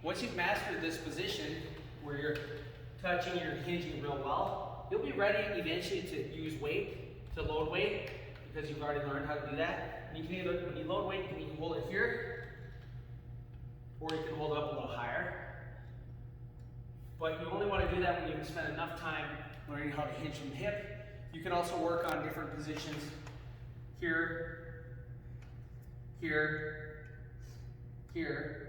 Once you've mastered this position where you're touching, you're hinging real well, you'll be ready eventually to use weight, to load weight, because you've already learned how to do that. And you can either, when you load weight, you can either hold it here, or you can hold it up a little higher. But you only want to do that when you can spend enough time learning how to hinge from the hip. You can also work on different positions here, here, here.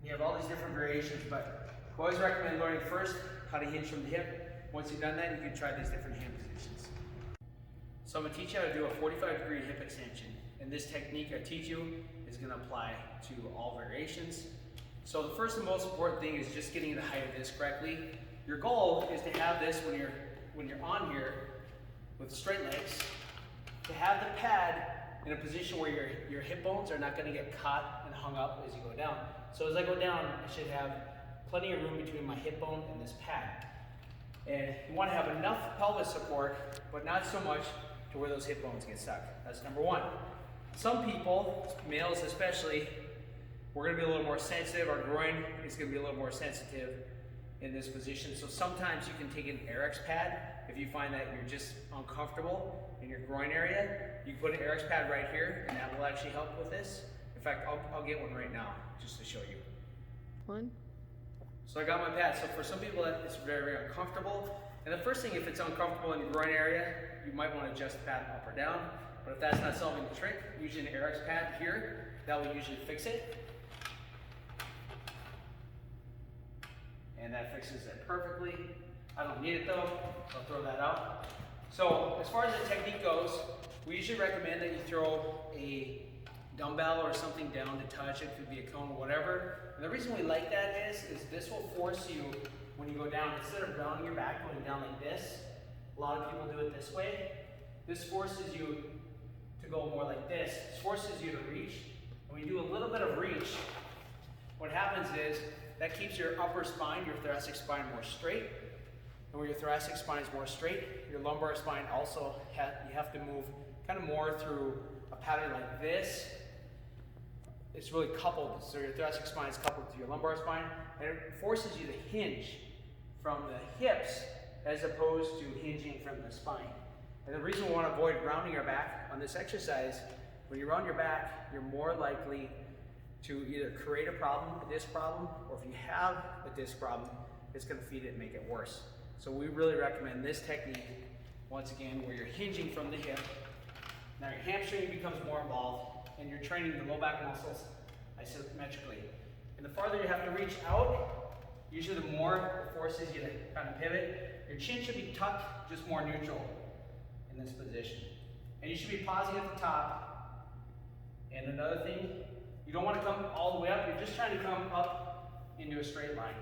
You have all these different variations, but I always recommend learning first how to hinge from the hip. Once you've done that, you can try these different hand positions. So I'm going to teach you how to do a 45-degree hip extension. And this technique I teach you is going to apply to all variations. So the first and most important thing is just getting the height of this correctly. Your goal is to have this when you're on here with straight legs, to have the pad in a position where your hip bones are not going to get caught and hung up as you go down. So as I go down, I should have plenty of room between my hip bone and this pad. And you want to have enough pelvis support, but not so much to where those hip bones get stuck. That's number one. Some people, males especially, we're going to be a little more sensitive. Our groin is going to be a little more sensitive in this position. So sometimes you can take an Airex pad if you find that you're just uncomfortable in your groin area. You can put an Airex pad right here, and that will actually help with this. In fact, I'll get one right now just to show you. One. So I got my pad. So for some people that it's very, very uncomfortable. And the first thing, if it's uncomfortable in your groin area, you might want to adjust the pad up or down. But if that's not solving the trick, using an Airex pad here, that will usually fix it. And that fixes it perfectly. I don't need it though, so I'll throw that out. So as far as the technique goes, we usually recommend that you throw a dumbbell or something down to touch. It could be a cone or whatever. And the reason we like that is this will force you, when you go down, instead of rounding your back, going down like this, a lot of people do it this way. This forces you to go more like this. It forces you to reach. And when you do a little bit of reach, what happens is that keeps your upper spine, your thoracic spine more straight. And when your thoracic spine is more straight, your lumbar spine also, you have to move kind of more through a pattern like this. It's really coupled, so your thoracic spine is coupled to your lumbar spine, and it forces you to hinge from the hips as opposed to hinging from the spine. And the reason we want to avoid rounding our back on this exercise, when you round your back, you're more likely to either create a problem, a disc problem, or if you have a disc problem, it's going to feed it and make it worse. So we really recommend this technique, once again, where you're hinging from the hip. Now your hamstring becomes more involved, and you're training the low back muscles isometrically. And the farther you have to reach out, usually the more it forces you to kind of pivot. Your chin should be tucked, just more neutral in this position. And you should be pausing at the top. And another thing, you don't want to come all the way up, you're just trying to come up into a straight line.